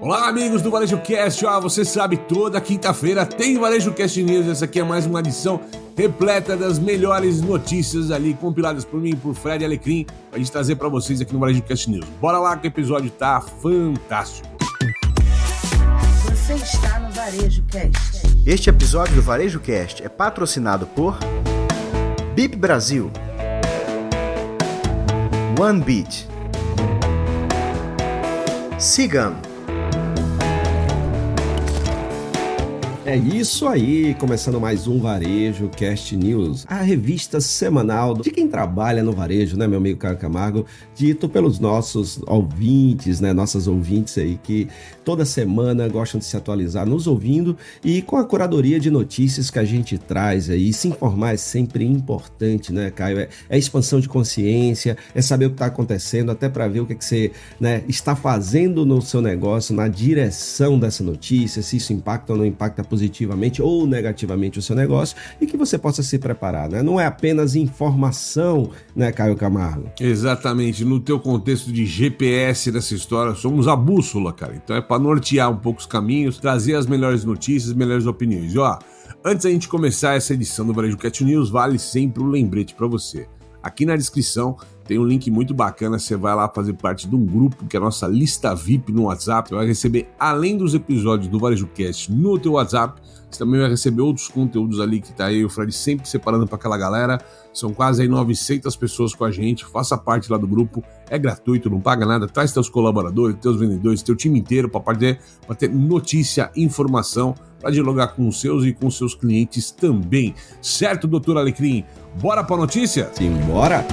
Olá, amigos do Varejo Cast. Você sabe, toda quinta-feira tem Varejo Cast News. Essa aqui é mais uma edição repleta das melhores notícias ali, compiladas por mim e por Fred Alecrim, pra gente trazer pra vocês aqui no Varejo Cast News. Bora lá que o episódio tá fantástico. Você está no Varejo Cast. Este episódio do Varejo Cast é patrocinado por BIP Brasil, OneBeat, Sigam. É isso aí, começando mais um Varejo Cast News, a revista semanal de quem trabalha no varejo, né, meu amigo Caio Camargo, dito pelos nossos ouvintes, né, nossas ouvintes aí que toda semana gostam de se atualizar nos ouvindo e com a curadoria de notícias que a gente traz aí. Se informar é sempre importante, né, Caio? É expansão de consciência, é saber o que está acontecendo, até para ver o que você, né, está fazendo no seu negócio, na direção dessa notícia, se isso impacta ou não impacta positivamente ou negativamente o seu negócio, e que você possa se preparar, né? Não é apenas informação, né, Caio Camargo? Exatamente, no teu contexto de GPS dessa história, somos a bússola, cara. Então é para nortear um pouco os caminhos, trazer as melhores notícias, as melhores opiniões. E antes da gente começar essa edição do Varejo Cast News, vale sempre um lembrete para você. Aqui na descrição tem um link muito bacana, você vai lá fazer parte de um grupo que é a nossa lista VIP no WhatsApp. Você vai receber, além dos episódios do Varejo Cast no teu WhatsApp, você também vai receber outros conteúdos ali que tá aí o Fred sempre separando para aquela galera. São quase aí 900 pessoas com a gente, faça parte lá do grupo, é gratuito, não paga nada, traz teus colaboradores, teus vendedores, teu time inteiro para ter notícia, informação, para dialogar com os seus e com os seus clientes também. Certo, doutor Alecrim? Bora pra notícia? Sim, bora!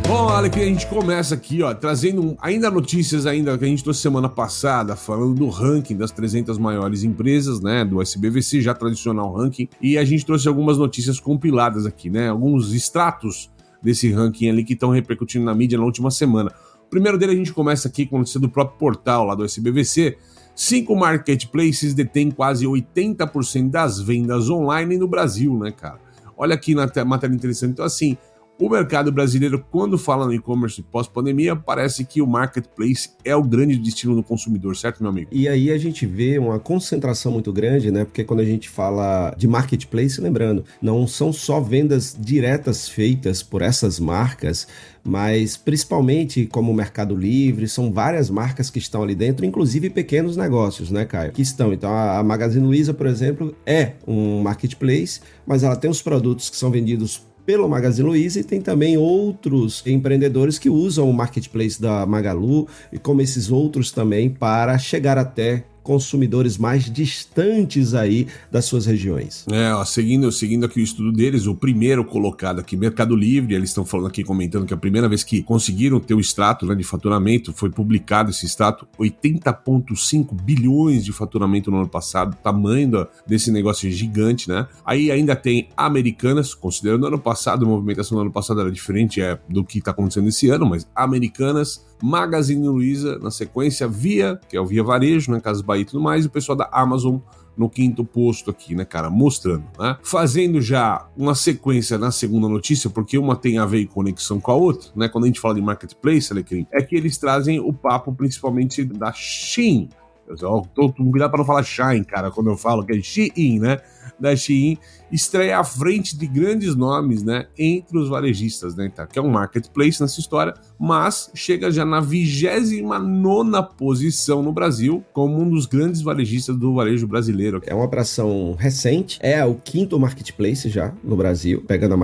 Bom, Alecrim, a gente começa aqui, trazendo ainda notícias ainda que a gente trouxe semana passada, falando do ranking das 300 maiores empresas, né, do SBVC, já tradicional ranking, e a gente trouxe algumas notícias compiladas aqui, né, alguns extratos desse ranking ali que estão repercutindo na mídia na última semana. O primeiro dele a gente começa aqui com a notícia do próprio portal lá do SBVC. 5 marketplaces detêm quase 80% das vendas online no Brasil, né, cara? Olha aqui na matéria interessante. Então, assim, o mercado brasileiro, quando fala no e-commerce pós-pandemia, parece que o marketplace é o grande destino do consumidor, certo, meu amigo? E aí a gente vê uma concentração muito grande, né? Porque quando a gente fala de marketplace, lembrando, não são só vendas diretas feitas por essas marcas, mas principalmente como o Mercado Livre, são várias marcas que estão ali dentro, inclusive pequenos negócios, né, Caio? Que estão. Então a Magazine Luiza, por exemplo, é um marketplace, mas ela tem os produtos que são vendidos pelo Magazine Luiza, e tem também outros empreendedores que usam o marketplace da Magalu, e como esses outros também, para chegar até consumidores mais distantes aí das suas regiões. Seguindo aqui o estudo deles, o primeiro colocado aqui, Mercado Livre, eles estão falando aqui, comentando que a primeira vez que conseguiram ter o extrato, né, de faturamento, foi publicado esse extrato, 80,5 bilhões de faturamento no ano passado, tamanho desse negócio gigante, né? Aí ainda tem Americanas, considerando o ano passado, a movimentação do ano passado era diferente do que está acontecendo esse ano, mas Americanas, Magazine Luiza, na sequência Via, que é o Via Varejo, né, Casas Bahia e tudo mais, e o pessoal da Amazon no quinto posto aqui, né, cara, mostrando, né? Fazendo já uma sequência na segunda notícia, porque uma tem a ver em conexão com a outra, né? Quando a gente fala de marketplace, Alecrim, é que eles trazem o papo principalmente da Shein. Eu tô cuidado para não falar Shine, cara, quando eu falo que é Shein, né? Da Shein, estreia à frente de grandes nomes, né, entre os varejistas, né, tá? Que é um marketplace nessa história, mas chega já na 29ª posição no Brasil, como um dos grandes varejistas do varejo brasileiro. É uma operação recente, é o 5º marketplace já no Brasil, pegando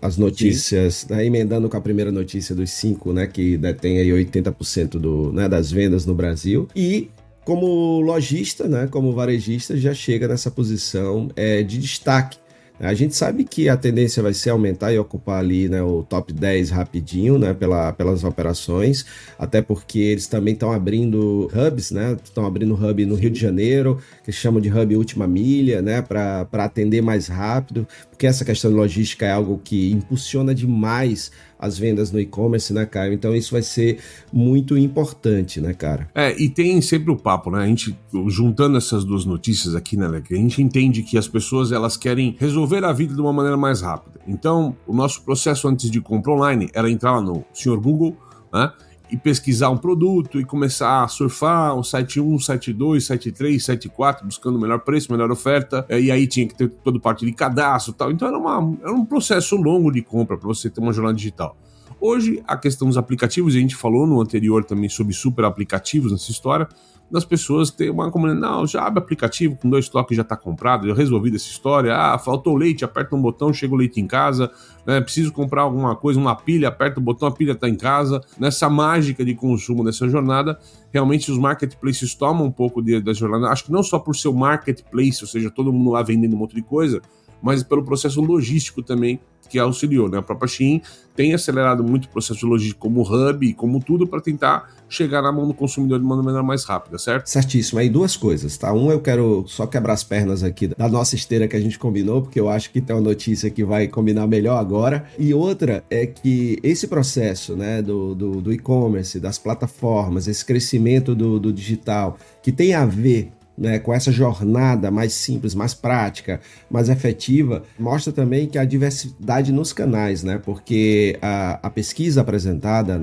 as notícias, né, emendando com a primeira notícia dos 5, né, que detém aí 80% das vendas no Brasil, e como lojista, né, como varejista, já chega nessa posição de destaque. A gente sabe que a tendência vai ser aumentar e ocupar ali, né, o top 10 rapidinho, né, pelas operações, até porque eles também estão abrindo hubs, né, estão abrindo hub no Rio de Janeiro, que chamam de hub última milha, né, para atender mais rápido, porque essa questão de logística é algo que impulsiona demais as vendas no e-commerce, né, Caio? Então isso vai ser muito importante, né, cara? E tem sempre o papo, né? A gente, juntando essas duas notícias aqui, né, a gente entende que as pessoas, elas querem resolver a vida de uma maneira mais rápida. Então, o nosso processo antes de compra online era entrar lá no Sr. Google, né, e pesquisar um produto e começar a surfar o site 1, site 2, site 3, site 4, buscando o melhor preço, melhor oferta, e aí tinha que ter toda parte de cadastro e tal. Então era um processo longo de compra para você ter uma jornada digital. Hoje, a questão dos aplicativos, a gente falou no anterior também sobre super aplicativos nessa história, das pessoas terem uma comunidade, não, já abre aplicativo, com 2 toques já está comprado, já resolvi essa história, faltou leite, aperta um botão, chega o leite em casa, né, preciso comprar alguma coisa, uma pilha, aperta o botão, a pilha está em casa. Nessa mágica de consumo dessa jornada, realmente os marketplaces tomam um pouco da jornada, acho que não só por ser o marketplace, ou seja, todo mundo lá vendendo um monte de coisa, mas pelo processo logístico também que auxiliou, né? A própria Shein tem acelerado muito o processo logístico como hub e como tudo para tentar chegar na mão do consumidor de uma maneira mais rápida, certo? Certíssimo. Aí 2 coisas, tá? Eu quero só quebrar as pernas aqui da nossa esteira que a gente combinou, porque eu acho que tem uma notícia que vai combinar melhor agora. E outra é que esse processo, né, do e-commerce, das plataformas, esse crescimento do digital, que tem a ver, né, com essa jornada mais simples, mais prática, mais efetiva, mostra também que a diversidade nos canais, né? Porque a pesquisa apresentada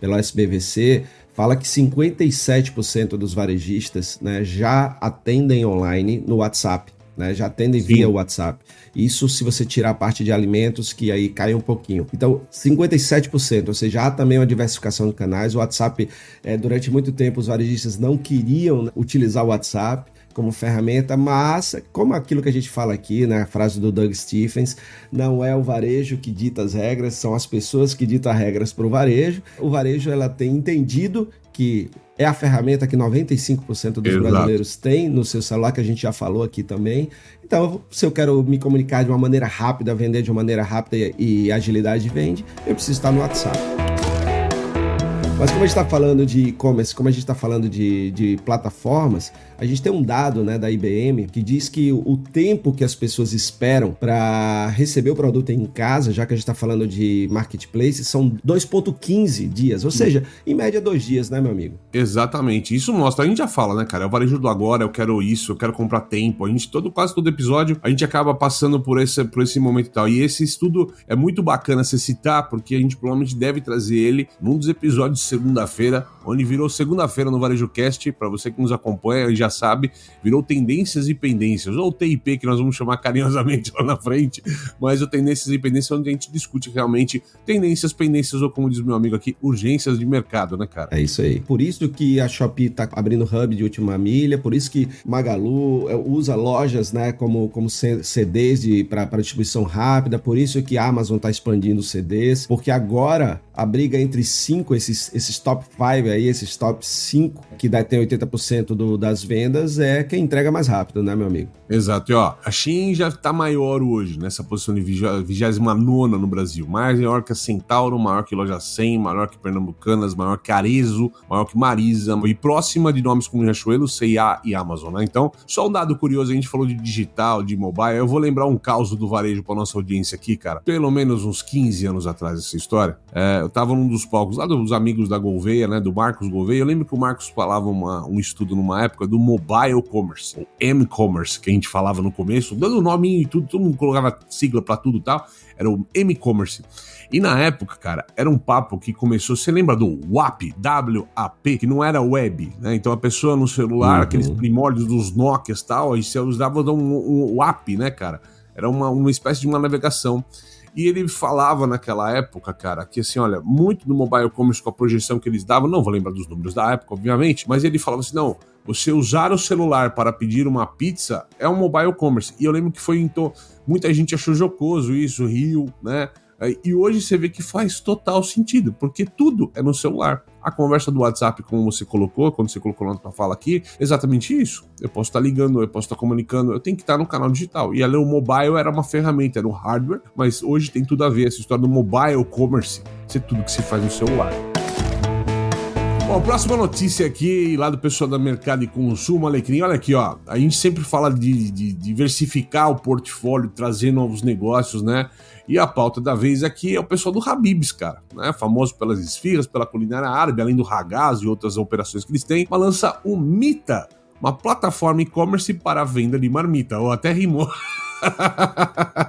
pela SBVC fala que 57% dos varejistas, né, já atendem online no WhatsApp, né, já atendem via WhatsApp. Isso se você tirar a parte de alimentos, que aí cai um pouquinho. Então, 57%, ou seja, há também uma diversificação de canais. O WhatsApp, durante muito tempo, os varejistas não queriam utilizar o WhatsApp como ferramenta, mas, como aquilo que a gente fala aqui, né, a frase do Doug Stephens, não é o varejo que dita as regras, são as pessoas que ditam as regras para o varejo. O varejo, ela tem entendido que é a ferramenta que 95% dos brasileiros têm no seu celular, que a gente já falou aqui também. Então, se eu quero me comunicar de uma maneira rápida, vender de uma maneira rápida e agilidade vende, eu preciso estar no WhatsApp. Mas como a gente está falando de e-commerce, como a gente está falando de plataformas, a gente tem um dado, né, da IBM que diz que o tempo que as pessoas esperam para receber o produto em casa, já que a gente está falando de marketplace, são 2,15 dias. Ou seja, em média 2 dias, né, meu amigo? Exatamente. Isso mostra, a gente já fala, né, cara? É o varejo do agora, eu quero isso, eu quero comprar tempo. A gente, quase todo episódio, a gente acaba passando por esse momento e tal. E esse estudo é muito bacana você citar, porque a gente provavelmente deve trazer ele num dos episódios de segunda-feira, onde virou segunda-feira no Varejo Cast, para você que nos acompanha e já sabe, virou Tendências e Pendências, ou TIP, que nós vamos chamar carinhosamente lá na frente, mas o Tendências e Pendências, onde a gente discute realmente tendências, pendências, ou como diz meu amigo aqui, urgências de mercado, né, cara? É isso aí. Por isso que a Shopee tá abrindo hub de última milha, por isso que Magalu usa lojas, né, como CDs para distribuição rápida, por isso que a Amazon tá expandindo os CDs, porque agora a briga entre esses top 5 aí, esses top 5, que tem 80% das vendas, é quem entrega mais rápido, né, meu amigo? Exato. E ó, a Shein já tá maior hoje, nessa posição de 29ª no Brasil. Maior que a Centauro, maior que Loja 100, maior que Pernambucanas, maior que Arezzo, maior que Marisa, e próxima de nomes como Riachuelo, C&A e Amazon, né? Então, só um dado curioso, a gente falou de digital, de mobile, eu vou lembrar um caos do varejo pra nossa audiência aqui, cara. Pelo menos uns 15 anos atrás dessa história, eu tava num dos palcos lá dos amigos da Gouveia, né, do Marcos Gouveia. Eu lembro que o Marcos falava um estudo numa época do mobile commerce, ou M-commerce, que a gente falava no começo, dando nome e tudo, todo mundo colocava sigla pra tudo e tal, era o M-commerce. E na época, cara, era um papo que começou, você lembra do WAP, W-A-P, que não era web, né? Então a pessoa no celular, aqueles primórdios dos Nokias e tal, aí você usava um WAP, né, cara? Era uma espécie de uma navegação. E ele falava naquela época, cara, que assim, olha, muito do mobile commerce com a projeção que eles davam, não vou lembrar dos números da época, obviamente, mas ele falava assim, não, você usar o celular para pedir uma pizza é um mobile commerce. E eu lembro que foi, então, muita gente achou jocoso isso, riu, né? E hoje você vê que faz total sentido, porque tudo é no celular. A conversa do WhatsApp, como você colocou, quando você colocou na tua fala aqui, exatamente isso. Eu posso estar ligando, eu posso estar comunicando, eu tenho que estar no canal digital. E ali o mobile era uma ferramenta, era um hardware, mas hoje tem tudo a ver, essa história do mobile commerce, ser tudo que se faz no celular. Bom, próxima notícia aqui, lá do pessoal da Mercado e Consumo, Alecrim, olha aqui, ó, a gente sempre fala de diversificar o portfólio, trazer novos negócios, né, e a pauta da vez aqui é o pessoal do Habib's, cara, né, famoso pelas esfirras, pela culinária árabe, além do Ragaz e outras operações que eles têm, mas lança o Mita, uma plataforma e-commerce para a venda de marmita, ou até rimou.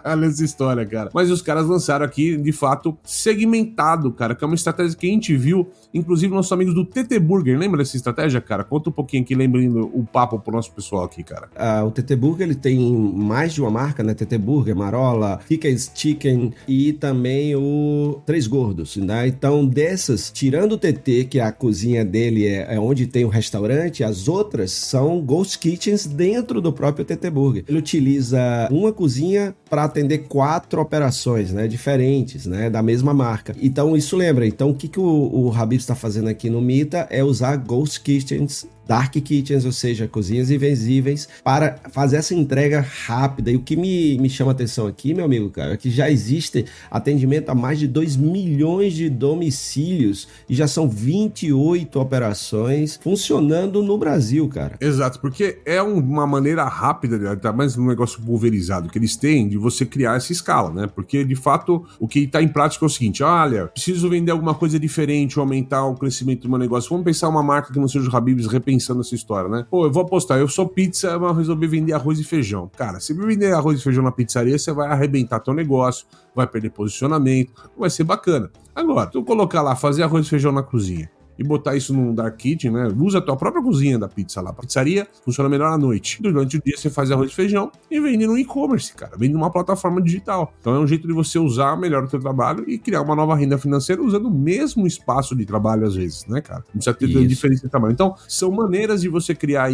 Olha essa história, cara. Mas os caras lançaram aqui, de fato, segmentado, cara, que é uma estratégia que a gente viu, inclusive nossos amigos do TT Burger. Lembra dessa estratégia, cara? Conta um pouquinho aqui, lembrando o papo pro nosso pessoal aqui, cara. O TT Burger, ele tem mais de uma marca, né? TT Burger, Marola, Kikens Chicken e também o Três Gordos, né? Então, dessas, tirando o TT, que a cozinha dele é onde tem o restaurante, as outras são Ghost Kitchens dentro do próprio TT Burger. Ele utiliza uma cozinha para atender 4 operações, né, diferentes, né, da mesma marca. Então, isso lembra. Então, o que o Habib está fazendo aqui no Mita é usar Ghost Kitchens, Dark Kitchens, ou seja, cozinhas invisíveis, para fazer essa entrega rápida. E o que me chama a atenção aqui, meu amigo, cara, é que já existe atendimento a mais de 2 milhões de domicílios e já são 28 operações funcionando no Brasil, cara. Exato, porque é uma maneira rápida, tá mais um negócio pulverizado que eles têm de você criar essa escala, né? Porque, de fato, o que está em prática é o seguinte: olha, preciso vender alguma coisa diferente, aumentar o crescimento do meu negócio. Vamos pensar uma marca que não seja o Habib's repensando essa história, né? Pô, eu vou apostar, eu sou pizza, mas resolvi vender arroz e feijão. Cara, se vender arroz e feijão na pizzaria, você vai arrebentar teu negócio, vai perder posicionamento, vai ser bacana. Agora, tu colocar lá, fazer arroz e feijão na cozinha e botar isso num dark kitchen, né? Usa a tua própria cozinha da pizza lá. A pizzaria funciona melhor à noite. Durante o dia você faz arroz e feijão e vende no e-commerce, cara. Vende numa plataforma digital. Então é um jeito de você usar melhor o teu trabalho e criar uma nova renda financeira usando o mesmo espaço de trabalho às vezes, né, cara? Não precisa ter diferença de tamanho. Então, são maneiras de você criar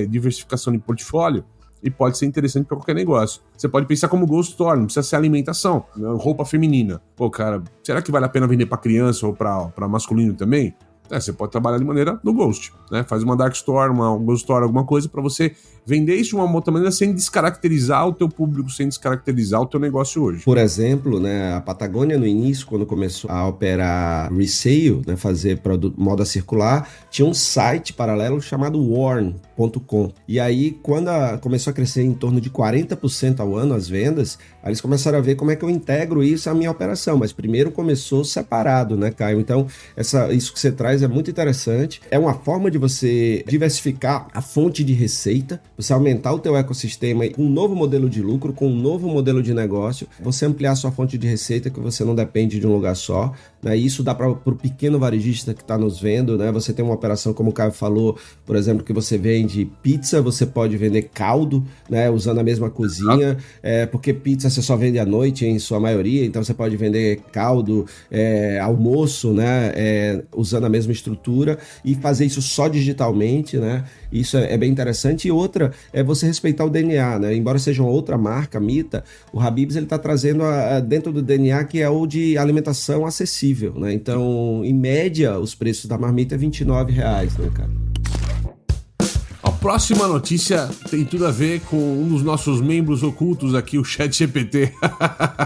diversificação de portfólio e pode ser interessante para qualquer negócio. Você pode pensar como Ghost Store, não precisa ser alimentação, roupa feminina. Pô, cara, será que vale a pena vender para criança ou para masculino também? Você pode trabalhar de maneira no Ghost, né? Faz uma Dark Store, uma Ghost Store, alguma coisa para você vender isso de uma outra maneira sem descaracterizar o teu público, sem descaracterizar o teu negócio hoje. Por exemplo, né, a Patagônia no início, quando começou a operar resale, né, fazer moda circular, tinha um site paralelo chamado Worn.com. E aí, quando começou a crescer em torno de 40% ao ano as vendas, aí eles começaram a ver como é que eu integro isso à minha operação. Mas primeiro começou separado, né, Caio? Então, isso que você traz é muito interessante. É uma forma de você diversificar a fonte de receita, você aumentar o teu ecossistema com um novo modelo de lucro, com um novo modelo de negócio, você ampliar a sua fonte de receita, que você não depende de um lugar só, né? Isso dá para o pequeno varejista que está nos vendo, né? Você tem uma operação, como o Caio falou, por exemplo, que você vende pizza, você pode vender caldo, né? Usando a mesma cozinha, porque pizza você só vende à noite em sua maioria, então você pode vender caldo, almoço, né? Usando a mesma estrutura e fazer isso só digitalmente, né? Isso é bem interessante. E outra é você respeitar o DNA, né? Embora seja uma outra marca, Mita, o Habib's ele está trazendo dentro do DNA que é o de alimentação acessível, né? Então, em média, os preços da marmita é R$29, né, cara? A próxima notícia tem tudo a ver com um dos nossos membros ocultos aqui, o ChatGPT.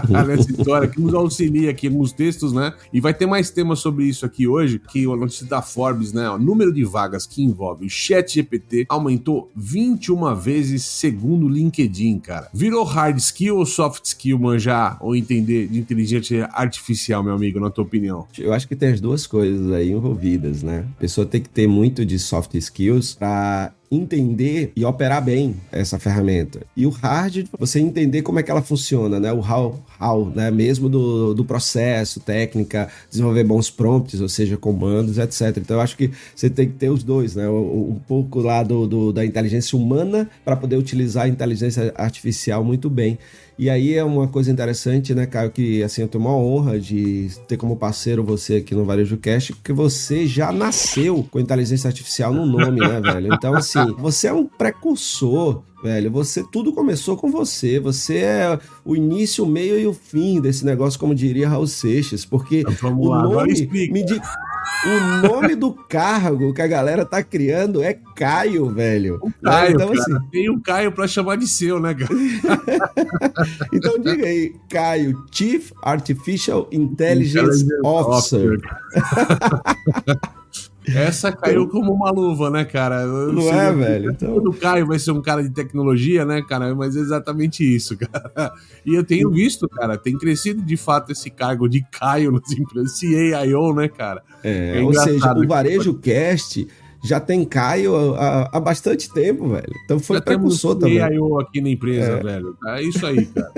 Nessa história que nos auxilia aqui nos textos, né? E vai ter mais temas sobre isso aqui hoje, que a notícia da Forbes, né? O número de vagas que envolve o ChatGPT aumentou 21 vezes segundo o LinkedIn, cara. Virou hard skill ou soft skill manjar ou entender de inteligência artificial, meu amigo, na tua opinião? Eu acho que tem as duas coisas aí envolvidas, né? A pessoa tem que ter muito de soft skills para entender e operar bem essa ferramenta. E o hard, você entender como é que ela funciona, né? O how, né? Mesmo do processo, técnica, desenvolver bons prompts, ou seja, comandos, etc. Então, eu acho que você tem que ter os dois, né? Um pouco lá da inteligência humana para poder utilizar a inteligência artificial muito bem. E aí é uma coisa interessante, né, Caio, que assim, eu tenho uma honra de ter como parceiro você aqui no Varejo Cast, porque você já nasceu com inteligência artificial no nome, né, velho? Então, assim, você é um precursor, velho. Tudo começou com você. Você é o início, o meio e o fim desse negócio, como diria Raul Seixas, porque vamos lá, nome o nome do cargo que a galera tá criando é Caio, velho. O Caio, então, cara, assim, tem o Caio pra chamar de seu, né, cara? Então diga aí, Caio, Chief Artificial Intelligence Officer. Essa caiu como uma luva, né, cara? Não é, velho? Então... O Caio vai ser um cara de tecnologia, né, cara? Mas é exatamente isso, cara. E eu tenho visto, cara, tem crescido de fato esse cargo de Caio nas empresas, CAIO, né, cara? Ou seja, o Varejo Cast já tem Caio há bastante tempo, velho. Então foi precursor também. Eu aqui na empresa, velho. É isso aí, cara.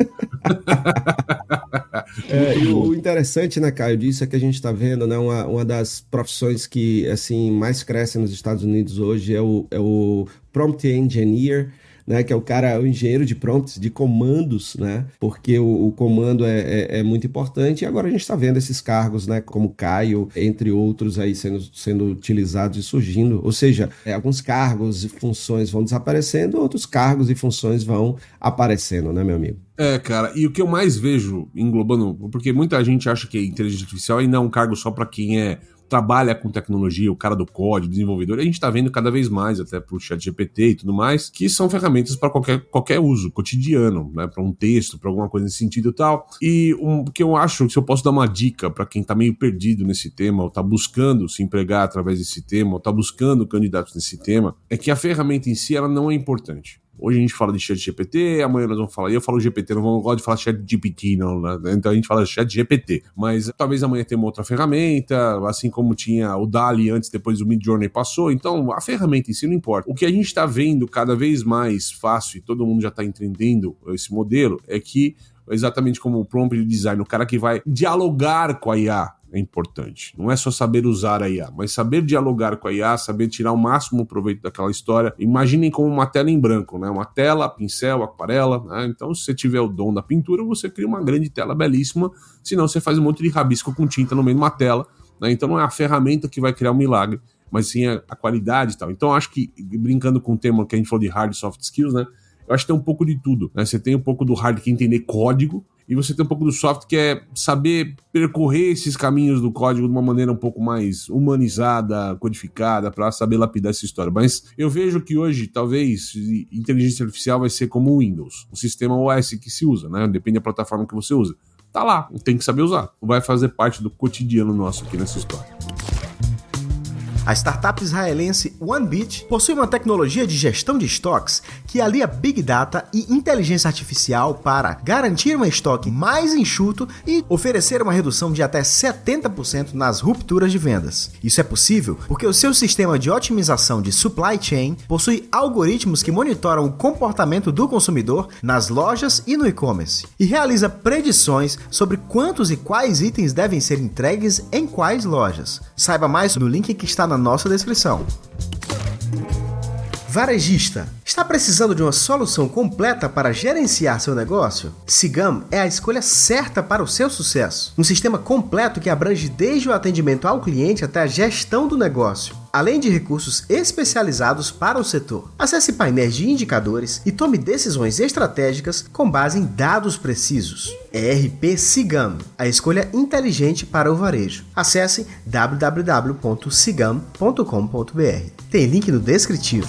E o interessante, né, Caio, disso é que a gente está vendo, né, uma das profissões que, assim, mais crescem nos Estados Unidos hoje é o Prompt Engineer, né, que é o engenheiro de prompts, de comandos, né, porque o comando é muito importante, e agora a gente está vendo esses cargos, né, como Caio, entre outros aí sendo utilizados e surgindo, ou seja, alguns cargos e funções vão desaparecendo, outros cargos e funções vão aparecendo, né, meu amigo? Cara, e o que eu mais vejo englobando, porque muita gente acha que a inteligência artificial ainda é um cargo só para quem trabalha com tecnologia, o cara do código, desenvolvedor, e a gente tá vendo cada vez mais, até pro ChatGPT e tudo mais, que são ferramentas para qualquer uso cotidiano, né, para um texto, para alguma coisa nesse sentido e tal. E que eu acho que se eu posso dar uma dica para quem tá meio perdido nesse tema, ou tá buscando se empregar através desse tema, ou tá buscando candidatos nesse tema, é que a ferramenta em si, ela não é importante. Hoje a gente fala de ChatGPT, amanhã nós vamos falar, eu falo GPT, não gosto de falar ChatGPT, não, né? Então a gente fala ChatGPT, mas talvez amanhã tenha uma outra ferramenta, assim como tinha o DALL-E antes, depois o Midjourney passou, então a ferramenta em si não importa. O que a gente está vendo cada vez mais fácil, e todo mundo já está entendendo esse modelo, é que, exatamente como o prompt design, o cara que vai dialogar com a IA, é importante. Não é só saber usar a IA, mas saber dialogar com a IA, saber tirar o máximo proveito daquela história. Imaginem como uma tela em branco, né? Uma tela, pincel, aquarela, né? Então, se você tiver o dom da pintura, você cria uma grande tela belíssima, senão você faz um monte de rabisco com tinta no meio de uma tela, né? Então não é a ferramenta que vai criar um milagre, mas sim a qualidade e tal. Então, acho que, brincando com o tema que a gente falou de hard e soft skills, né? Eu acho que tem um pouco de tudo, né? Você tem um pouco do hard, que é entender código, e você tem um pouco do soft, que é saber percorrer esses caminhos do código de uma maneira um pouco mais humanizada, codificada, para saber lapidar essa história. Mas eu vejo que hoje, talvez, inteligência artificial vai ser como o Windows, o sistema OS que se usa, né? Depende da plataforma que você usa. Tá lá, tem que saber usar. Vai fazer parte do cotidiano nosso aqui nessa história. A startup israelense OneBit possui uma tecnologia de gestão de estoques que alia Big Data e inteligência artificial para garantir um estoque mais enxuto e oferecer uma redução de até 70% nas rupturas de vendas. Isso é possível porque o seu sistema de otimização de supply chain possui algoritmos que monitoram o comportamento do consumidor nas lojas e no e-commerce e realiza predições sobre quantos e quais itens devem ser entregues em quais lojas. Saiba mais no link que está na nossa descrição. Varejista, está precisando de uma solução completa para gerenciar seu negócio? Sigam é a escolha certa para o seu sucesso. Um sistema completo que abrange desde o atendimento ao cliente até a gestão do negócio, além de recursos especializados para o setor. Acesse painéis de indicadores e tome decisões estratégicas com base em dados precisos. ERP Sigam, a escolha inteligente para o varejo. Acesse www.sigam.com.br. Tem link no descritivo.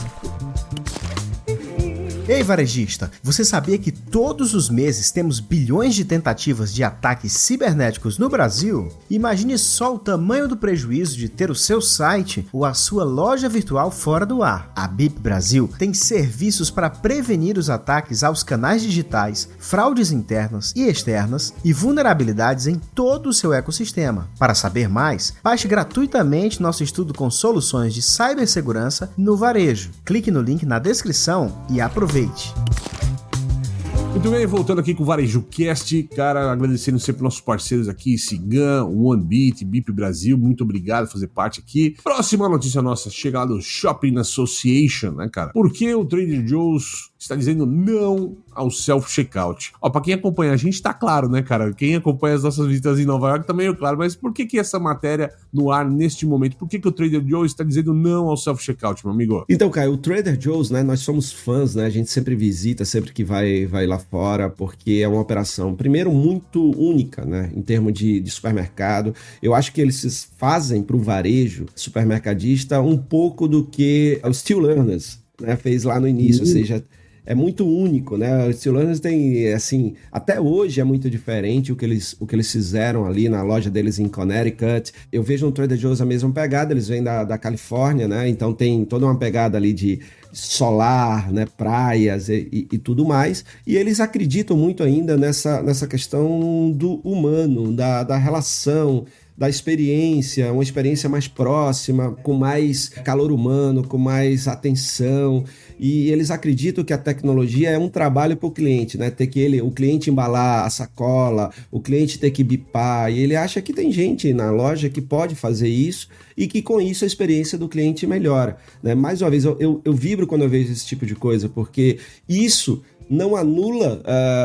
Ei, varejista, você sabia que todos os meses temos bilhões de tentativas de ataques cibernéticos no Brasil? Imagine só o tamanho do prejuízo de ter o seu site ou a sua loja virtual fora do ar. A BIP Brasil tem serviços para prevenir os ataques aos canais digitais, fraudes internas e externas e vulnerabilidades em todo o seu ecossistema. Para saber mais, baixe gratuitamente nosso estudo com soluções de cibersegurança no varejo. Clique no link na descrição e aproveite. Muito bem, voltando aqui com o VarejoCast, cara, agradecendo sempre nossos parceiros aqui, Sigam, OneBit, BIP Brasil, muito obrigado por fazer parte aqui. Próxima notícia nossa, chega lá do Shopping Association, né, cara? Por que o Trader Joe's está dizendo não ao self-checkout? Ó, pra quem acompanha a gente, tá claro, né, cara? Quem acompanha as nossas visitas em Nova York também é claro, mas por que essa matéria no ar neste momento? Por que o Trader Joe's está dizendo não ao self-checkout, meu amigo? Então, Caio, o Trader Joe's, né, nós somos fãs, né, a gente sempre visita, sempre que vai lá fora, porque é uma operação, primeiro, muito única, né, em termos de supermercado. Eu acho que eles fazem para o varejo supermercadista um pouco do que o Steel Learners, né, fez lá no início, ou seja, é muito único, né? Os Steel Learners tem, assim, até hoje é muito diferente o que eles fizeram ali na loja deles em Connecticut. Eu vejo no Trader Joe's a mesma pegada, eles vêm da Califórnia, né? Então tem toda uma pegada ali de solar, né? Praias e tudo mais. E eles acreditam muito ainda nessa questão do humano, da relação, da experiência, uma experiência mais próxima, com mais calor humano, com mais atenção. E eles acreditam que a tecnologia é um trabalho para o cliente, né? Ter que o cliente embalar a sacola, o cliente ter que bipar. E ele acha que tem gente na loja que pode fazer isso e que com isso a experiência do cliente melhora, né? Mais uma vez, eu vibro quando eu vejo esse tipo de coisa, porque isso não anula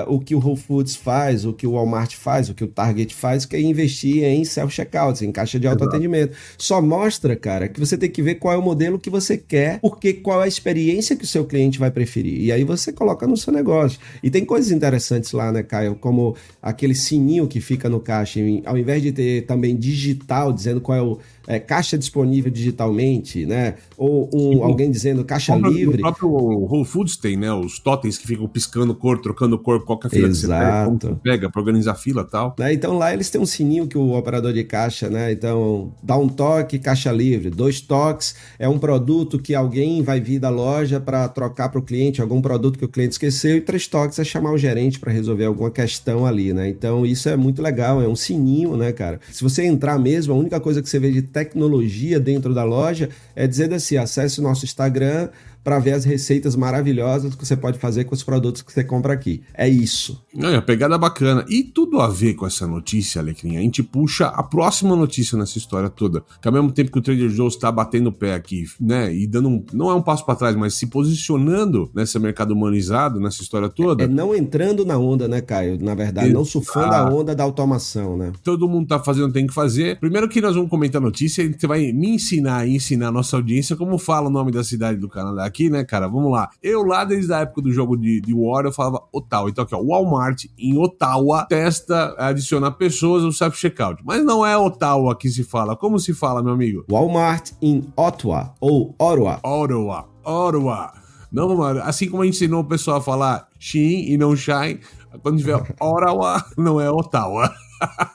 o que o Whole Foods faz, o que o Walmart faz, o que o Target faz, que é investir em self-checkouts, em caixa de autoatendimento. Só mostra, cara, que você tem que ver qual é o modelo que você quer, porque qual é a experiência que o seu cliente vai preferir. E aí você coloca no seu negócio. E tem coisas interessantes lá, né, Caio? Como aquele sininho que fica no caixa, ao invés de ter também digital, dizendo qual é o caixa disponível digitalmente, né? Ou alguém dizendo caixa livre. O próprio Whole Foods tem, né? Os totens que ficam piscando cor, trocando cor, qual que é a fila que você pega, como você pega, pra organizar a fila e tal. Né? Então lá eles têm um sininho que o operador de caixa, né? Então dá um toque, caixa livre. 2 toques é um produto que alguém vai vir da loja para trocar para o cliente, algum produto que o cliente esqueceu, e 3 toques é chamar o gerente para resolver alguma questão ali, né? Então isso é muito legal, é um sininho, né, cara? Se você entrar mesmo, a única coisa que você vê de tecnologia dentro da loja é dizer assim, acesse o nosso Instagram para ver as receitas maravilhosas que você pode fazer com os produtos que você compra aqui. É isso. A pegada bacana. E tudo a ver com essa notícia, Alecrim. A gente puxa a próxima notícia nessa história toda. Que ao mesmo tempo que o Trader Joe's está batendo o pé aqui, né? E dando não é um passo para trás, mas se posicionando nesse mercado humanizado, nessa história toda. Não entrando na onda, né, Caio? Na verdade, não surfando a onda da automação, né? Todo mundo tá fazendo, tem que fazer. Primeiro que nós vamos comentar a notícia, você vai me ensinar e ensinar a nossa audiência como fala o nome da cidade do Canadá aqui, né, cara? Vamos lá. Eu lá, desde a época do jogo de War, eu falava Ottawa. Então aqui, ó, Walmart em Ottawa testa adicionar pessoas ao self-checkout. Mas não é Ottawa que se fala. Como se fala, meu amigo? Walmart em Ottawa ou Ottawa. Ottawa. Não, mano, assim como a gente ensinou o pessoal a falar Shein e não Shine, quando tiver Ottawa, não é Ottawa.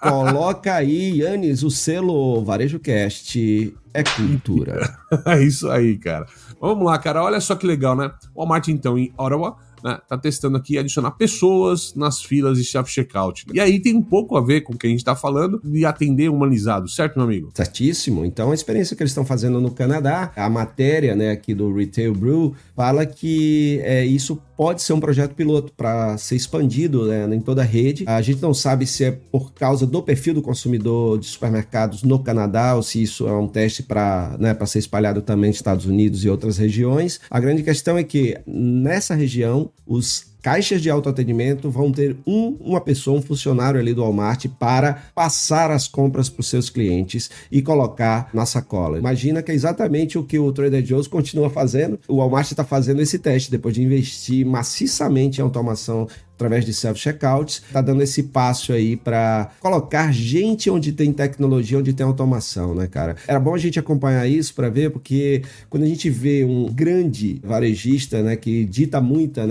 Coloca aí, Yannis, o selo Varejo Cast é cultura. É isso aí, cara. Vamos lá, cara. Olha só que legal, né? O Walmart, então, em Ottawa, né, tá testando aqui adicionar pessoas nas filas de self-checkout. E aí tem um pouco a ver com o que a gente tá falando de atender humanizado, certo, meu amigo? Certíssimo. Então, a experiência que eles estão fazendo no Canadá, a matéria, né, aqui do Retail Brew, fala que isso pode ser um projeto piloto para ser expandido, né, em toda a rede. A gente não sabe se é por causa do perfil do consumidor de supermercados no Canadá ou se isso é um teste para ser espalhado também nos Estados Unidos e outras regiões. A grande questão é que nessa região, os caixas de autoatendimento vão ter uma pessoa, um funcionário ali do Walmart para passar as compras para os seus clientes e colocar na sacola. Imagina que é exatamente o que o Trader Joe's continua fazendo. O Walmart está fazendo esse teste depois de investir maciçamente em automação através de self-checkouts, tá dando esse passo aí para colocar gente onde tem tecnologia, onde tem automação, né, cara? Era bom a gente acompanhar isso para ver, porque quando a gente vê um grande varejista, né, que dita muita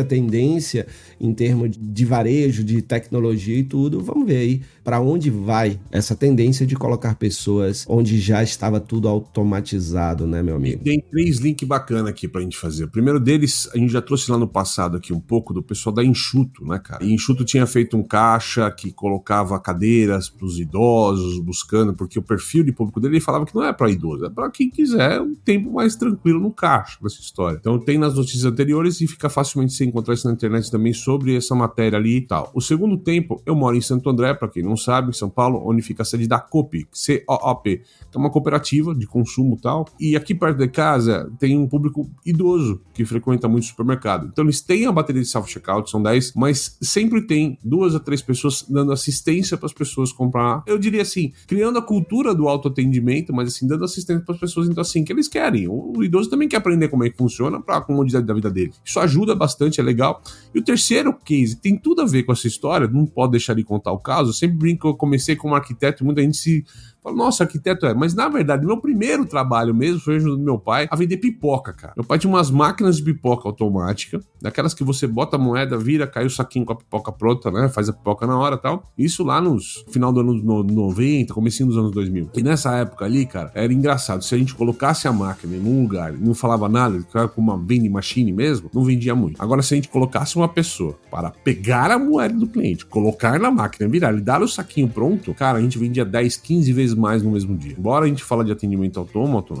tendência em termos de varejo, de tecnologia e tudo, vamos ver aí para onde vai essa tendência de colocar pessoas onde já estava tudo automatizado, né, meu amigo? Tem 3 links bacanas aqui pra gente fazer. O primeiro deles, a gente já trouxe lá no passado aqui um pouco do pessoal da Enxuto, né, cara? E Enxuto tinha feito um caixa que colocava cadeiras pros idosos, buscando, porque o perfil de público dele, ele falava que não é pra idoso, é pra quem quiser um tempo mais tranquilo no caixa, nessa história. Então tem nas notícias anteriores e fica facilmente você encontrar isso na internet também sobre essa matéria ali e tal. O segundo tempo, eu moro em Santo André, pra quem não sabe, em São Paulo, onde fica a sede da Coop, C-O-O-P, que é uma cooperativa de consumo e tal. E aqui perto de casa tem um público idoso que frequenta muito supermercado. Então eles têm a bateria de self-checkout, são 10, mas sempre tem 2 a 3 pessoas dando assistência para as pessoas comprar. Eu diria assim, criando a cultura do autoatendimento, mas assim, dando assistência para as pessoas, então assim, que eles querem. O idoso também quer aprender como é que funciona para a comodidade da vida dele. Isso ajuda bastante, é legal. E o terceiro case, tem tudo a ver com essa história, não pode deixar de contar o caso, eu sempre brinco que eu comecei como arquiteto e muita gente se Fala, nossa, arquiteto mas na verdade, meu primeiro trabalho mesmo foi ajudando meu pai a vender pipoca, cara. Meu pai tinha umas máquinas de pipoca automática, daquelas que você bota a moeda, vira, cai o saquinho com a pipoca pronta, né? Faz a pipoca na hora e tal. Isso lá nos final do ano 90, comecinho dos anos 2000. E nessa época ali, cara, era engraçado. Se a gente colocasse a máquina em um lugar e não falava nada, era com uma vending machine mesmo, não vendia muito. Agora, se a gente colocasse uma pessoa para pegar a moeda do cliente, colocar na máquina, virar e dar o saquinho pronto, cara, a gente vendia 10, 15 vezes mais no mesmo dia. Embora a gente fale de atendimento autômato,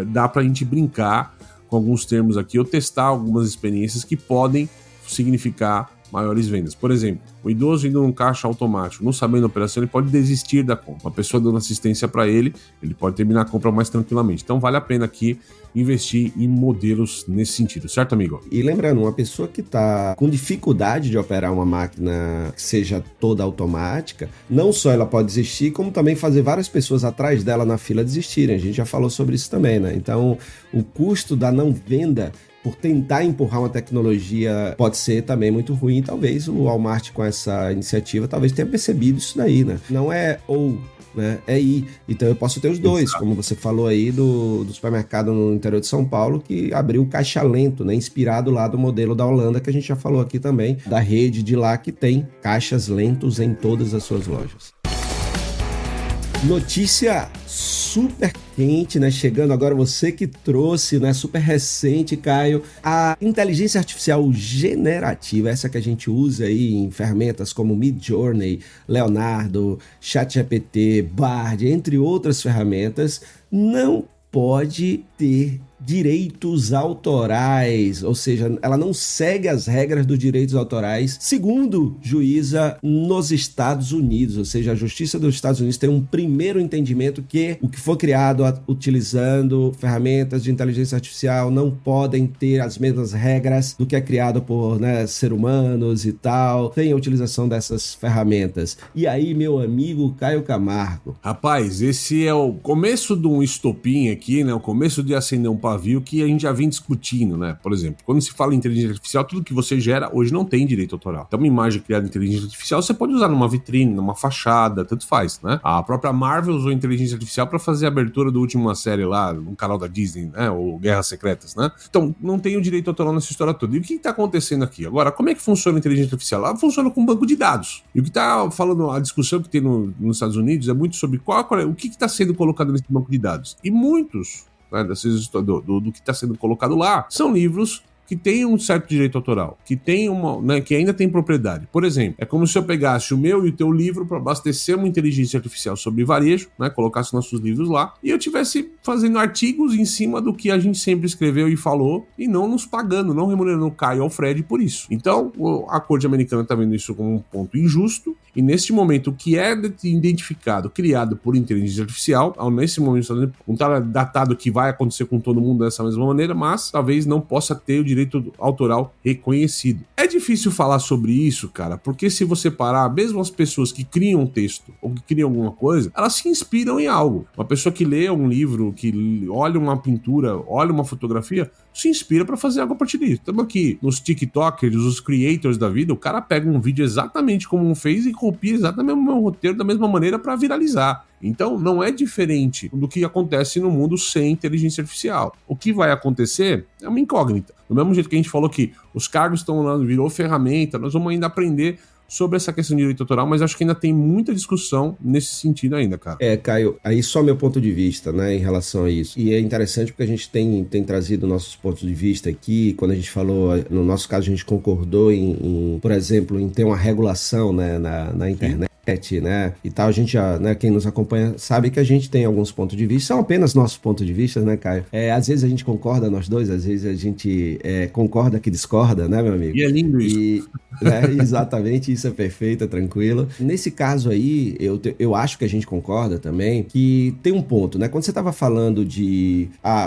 dá pra gente brincar com alguns termos aqui, ou testar algumas experiências que podem significar maiores vendas. Por exemplo, o idoso indo num caixa automático, não sabendo a operação, ele pode desistir da compra. Uma pessoa dando assistência para ele pode terminar a compra mais tranquilamente. Então vale a pena aqui investir em modelos nesse sentido, certo, amigo? E lembrando, uma pessoa que está com dificuldade de operar uma máquina que seja toda automática, não só ela pode desistir, como também fazer várias pessoas atrás dela na fila desistirem. A gente já falou sobre isso também, né? Então, o custo da não venda por tentar empurrar uma tecnologia pode ser também muito ruim. Talvez o Walmart, com essa iniciativa, talvez tenha percebido isso daí, né? Não é ou, né? É I. Então eu posso ter os dois, como você falou aí do supermercado no interior de São Paulo, que abriu o caixa lento, né? Inspirado lá do modelo da Holanda, que a gente já falou aqui também, da rede de lá que tem caixas lentos em todas as suas lojas. Notícia super quente, né? Chegando agora, você que trouxe, né? Super recente, Caio. A inteligência artificial generativa, essa que a gente usa aí em ferramentas como Midjourney, Leonardo, ChatGPT, Bard, entre outras ferramentas, não pode ter direitos autorais, ou seja, ela não segue as regras dos direitos autorais, segundo juíza nos Estados Unidos, ou seja, a Justiça dos Estados Unidos tem um primeiro entendimento que o que for criado utilizando ferramentas de inteligência artificial não podem ter as mesmas regras do que é criado por, né, seres humanos e tal, tem a utilização dessas ferramentas. E aí, meu amigo Caio Camargo? Rapaz, esse é o começo de um estopim aqui, né, o começo de acender um pavio que a gente já vem discutindo, né? Por exemplo, quando se fala em inteligência artificial, tudo que você gera hoje não tem direito autoral. Então, uma imagem criada em inteligência artificial, você pode usar numa vitrine, numa fachada, tanto faz, né? A própria Marvel usou inteligência artificial para fazer a abertura da última série lá, no canal da Disney, né? Ou Guerras Secretas, né? Então, não tem o direito autoral nessa história toda. E o que está acontecendo aqui? Agora, como é que funciona a inteligência artificial? Ela funciona com um banco de dados. E o que está falando, a discussão que tem nos Estados Unidos é muito sobre o que está sendo colocado nesse banco de dados. E muitos, né, do que está sendo colocado lá, são livros que tem um certo direito autoral, que tem que ainda tem propriedade. Por exemplo, é como se eu pegasse o meu e o teu livro para abastecer uma inteligência artificial sobre varejo, né, colocasse nossos livros lá, e eu estivesse fazendo artigos em cima do que a gente sempre escreveu e falou, e não nos pagando, não remunerando o Caio ou o Fred por isso. Então, a Corte Americana está vendo isso como um ponto injusto, e neste momento, o que é identificado, criado por inteligência artificial, nesse momento não está datado que vai acontecer com todo mundo dessa mesma maneira, mas talvez não possa ter o direito autoral reconhecido. É difícil falar sobre isso, cara, porque se você parar, mesmo as pessoas que criam um texto ou que criam alguma coisa, elas se inspiram em algo. Uma pessoa que lê um livro, que olha uma pintura, olha uma fotografia, se inspira para fazer algo a partir disso. Estamos aqui nos TikTokers, os creators da vida, o cara pega um vídeo exatamente como um fez e copia exatamente o meu roteiro da mesma maneira para viralizar. Então, não é diferente do que acontece no mundo sem inteligência artificial. O que vai acontecer é uma incógnita. Do mesmo jeito que a gente falou que os cargos estão lá, virou ferramenta, nós vamos ainda aprender sobre essa questão de direito autoral, mas acho que ainda tem muita discussão nesse sentido ainda, cara. Caio, aí só meu ponto de vista, né, em relação a isso. E é interessante porque a gente tem trazido nossos pontos de vista aqui, quando a gente falou, no nosso caso, a gente concordou por exemplo, em ter uma regulação, né, na internet. Né, e tal, a gente já, né, quem nos acompanha sabe que a gente tem alguns pontos de vista, são apenas nossos pontos de vista, né, Caio? Às vezes a gente concorda, nós dois, às vezes a gente concorda que discorda, né, meu amigo? E é lindo isso. Exatamente, isso é perfeito, é tranquilo. Nesse caso aí, eu acho que a gente concorda também, que tem um ponto, né, quando você estava falando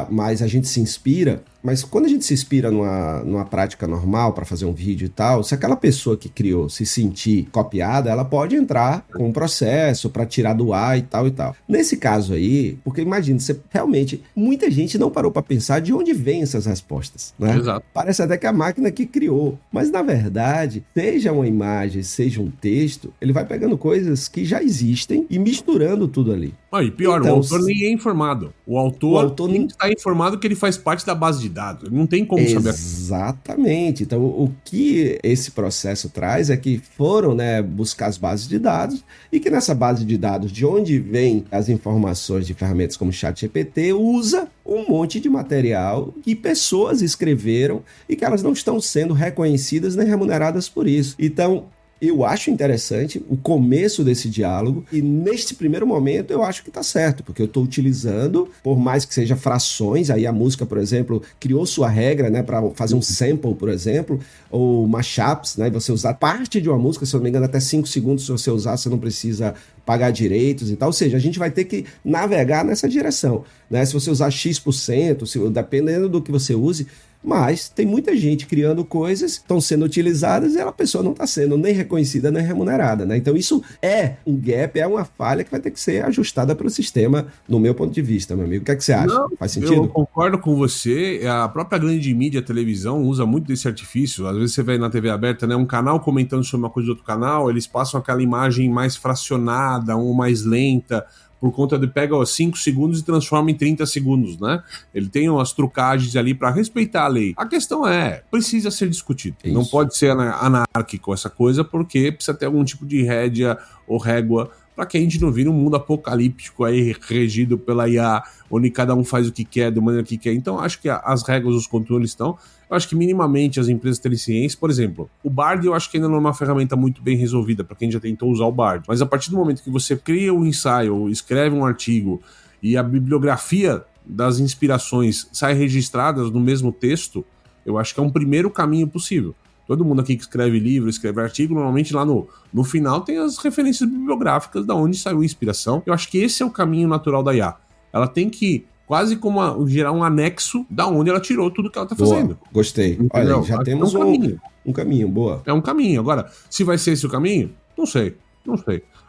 mas a gente se inspira, mas quando a gente se inspira numa prática normal para fazer um vídeo e tal, se aquela pessoa que criou se sentir copiada, ela pode entrar com um processo para tirar do ar e tal e tal. Nesse caso aí, porque imagina, realmente, muita gente não parou para pensar de onde vêm essas respostas, né? Exato. Parece até que é a máquina que criou, mas na verdade, seja uma imagem, seja um texto, ele vai pegando coisas que já existem e misturando tudo ali. E pior, Então, o autor nem é informado. O autor nem não está informado que ele faz parte da base de dados. Ele não tem como saber. Exatamente. Então, o que esse processo traz é que foram, né, buscar as bases de dados e que nessa base de dados, de onde vem as informações de ferramentas como o ChatGPT, usa um monte de material que pessoas escreveram e que elas não estão sendo reconhecidas nem remuneradas por isso. Então, eu acho interessante o começo desse diálogo e neste primeiro momento eu acho que tá certo, porque eu tô utilizando, por mais que seja frações, aí a música, por exemplo, criou sua regra, né, para fazer um sample, por exemplo, ou mashups, né, você usar parte de uma música, se eu não me engano, até 5 segundos, se você usar, você não precisa pagar direitos e tal, ou seja, a gente vai ter que navegar nessa direção, né, se você usar X%, dependendo do que você use, mas tem muita gente criando coisas que estão sendo utilizadas e a pessoa não está sendo nem reconhecida nem remunerada, né? Então isso é um gap, é uma falha que vai ter que ser ajustada pelo sistema, no meu ponto de vista, meu amigo. O que é que você acha? Não, faz sentido? Eu concordo com você. A própria grande mídia, a televisão, usa muito desse artifício. Às vezes você vê na TV aberta, né, um canal comentando sobre uma coisa de outro canal, eles passam aquela imagem mais fracionada, ou mais lenta, por conta de pega 5 segundos e transforma em 30 segundos, né? Ele tem umas trucagens ali para respeitar a lei. A questão precisa ser discutido. Isso. Não pode ser anárquico essa coisa, porque precisa ter algum tipo de rédea ou régua para que a gente não vire um mundo apocalíptico aí regido pela IA, onde cada um faz o que quer, da maneira que quer. Então, acho que as regras, os controles estão. Eu acho que minimamente as empresas terem ciência, por exemplo, o Bard eu acho que ainda não é uma ferramenta muito bem resolvida para quem já tentou usar o Bard, mas a partir do momento que você cria um ensaio, escreve um artigo e a bibliografia das inspirações sai registradas no mesmo texto, eu acho que é um primeiro caminho possível. Todo mundo aqui que escreve livro, escreve artigo, normalmente lá no final tem as referências bibliográficas da onde saiu a inspiração. Eu acho que esse é o caminho natural da IA. Ela tem que quase como gerar um anexo da onde ela tirou tudo que ela tá fazendo. Gostei. Entendeu? Olha, já temos um caminho, boa. É um caminho. Agora, se vai ser esse o caminho, não sei.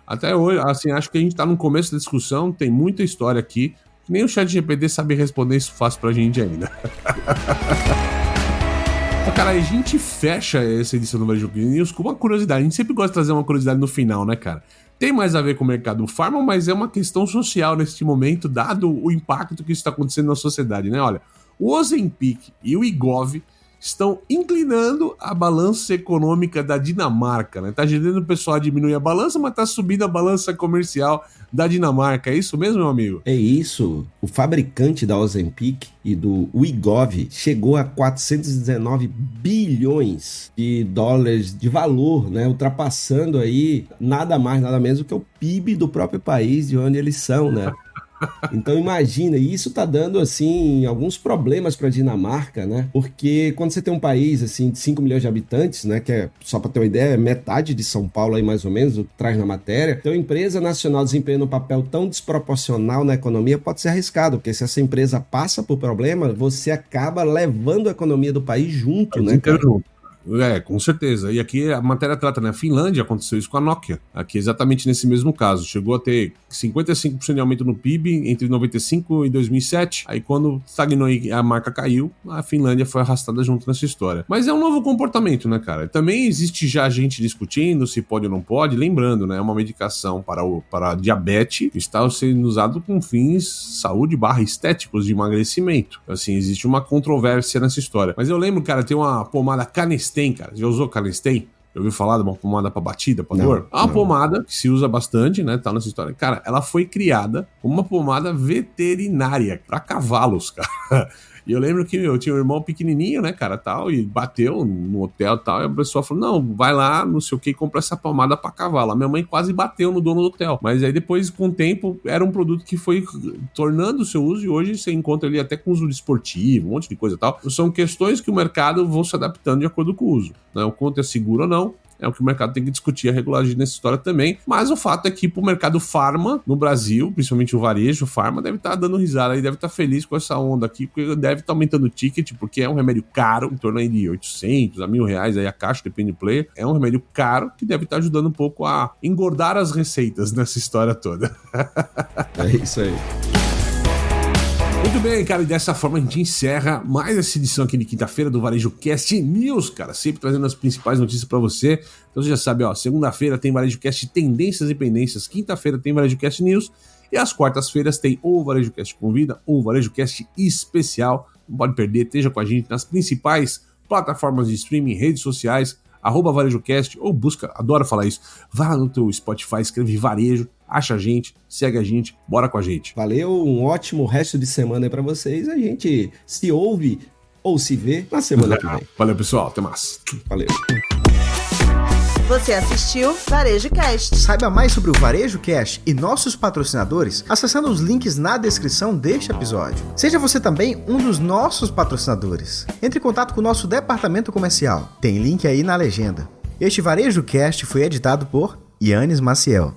Até hoje, assim, acho que a gente tá no começo da discussão, tem muita história aqui, que nem o ChatGPT sabe responder isso fácil pra gente ainda. Cara, a gente fecha essa edição do Varejo News com uma curiosidade. A gente sempre gosta de trazer uma curiosidade no final, né, cara? Tem mais a ver com o mercado farma, mas é uma questão social neste momento, dado o impacto que isso está acontecendo na sociedade, né? Olha, o Ozempic e o Wegovy estão inclinando a balança econômica da Dinamarca, né? Tá gerando o pessoal a diminuir a balança, mas tá subindo a balança comercial da Dinamarca. É isso mesmo, meu amigo? É isso. O fabricante da Ozempic e do Wegovy chegou a 419 bilhões de dólares de valor, né? Ultrapassando aí nada mais, nada menos do que o PIB do próprio país de onde eles são, né? Então imagina, e isso tá dando assim alguns problemas para a Dinamarca, né? Porque quando você tem um país assim de 5 milhões de habitantes, né, que é, só para ter uma ideia, é metade de São Paulo aí mais ou menos, o que traz na matéria. Então a empresa nacional desempenhando um papel tão desproporcional na economia pode ser arriscado, porque se essa empresa passa por problema, você acaba levando a economia do país junto, né, cara? Com certeza. E aqui a matéria trata, né? A Finlândia aconteceu isso com a Nokia. Aqui exatamente nesse mesmo caso. Chegou a ter 55% de aumento no PIB entre 95 e 2007. Aí quando estagnou e a marca caiu, a Finlândia foi arrastada junto nessa história. Mas é um novo comportamento, né, cara? Também existe já gente discutindo se pode ou não pode. Lembrando, né? É uma medicação para diabetes que está sendo usado com fins saúde/estéticos de emagrecimento. Assim, existe uma controvérsia nessa história. Mas eu lembro, cara, tem uma pomada Canesten, cara. Já usou Canesten? Já ouviu falar de uma pomada pra batida, pra dor? É uma pomada que se usa bastante, né? Tá nessa história. Cara, ela foi criada como uma pomada veterinária pra cavalos, cara. E eu lembro que eu tinha um irmão pequenininho, né, cara, tal, e bateu no hotel e tal, e a pessoa falou, não, vai lá, não sei o que, e compra essa pomada pra cavalo. A minha mãe quase bateu no dono do hotel. Mas aí depois, com o tempo, era um produto que foi tornando o seu uso, e hoje você encontra ele até com uso esportivo, um monte de coisa e tal. São questões que o mercado vão se adaptando de acordo com o uso, né? O quanto é seguro ou não. É o que o mercado tem que discutir, a regulagem nessa história também. Mas o fato é que pro mercado farma no Brasil, principalmente o varejo, o farma, deve estar dando risada e deve estar feliz com essa onda aqui, porque deve estar aumentando o ticket, porque é um remédio caro, em torno aí de 800 a R$1.000 aí a caixa, depende do player. É um remédio caro que deve estar ajudando um pouco a engordar as receitas nessa história toda. É isso aí. Muito bem, cara, e dessa forma a gente encerra mais essa edição aqui de quinta-feira do Varejo Cast News, cara, sempre trazendo as principais notícias pra você. Então você já sabe, ó, segunda-feira tem Varejo Cast Tendências e Pendências, quinta-feira tem Varejo Cast News E às quartas-feiras tem ou o VarejoCast Convida ou o VarejoCast Especial. Não pode perder, esteja com a gente nas principais plataformas de streaming, redes sociais, @VarejoCast, ou busca, adoro falar isso, vá lá no teu Spotify, escreve Varejo, acha a gente, segue a gente, bora com a gente. Valeu, um ótimo resto de semana aí pra vocês. A gente se ouve ou se vê na semana que vem. Valeu, pessoal, até mais. Valeu. Você assistiu VarejoCast. Saiba mais sobre o VarejoCast e nossos patrocinadores acessando os links na descrição deste episódio. Seja você também um dos nossos patrocinadores. Entre em contato com o nosso departamento comercial. Tem link aí na legenda. Este VarejoCast foi editado por Yannis Maciel.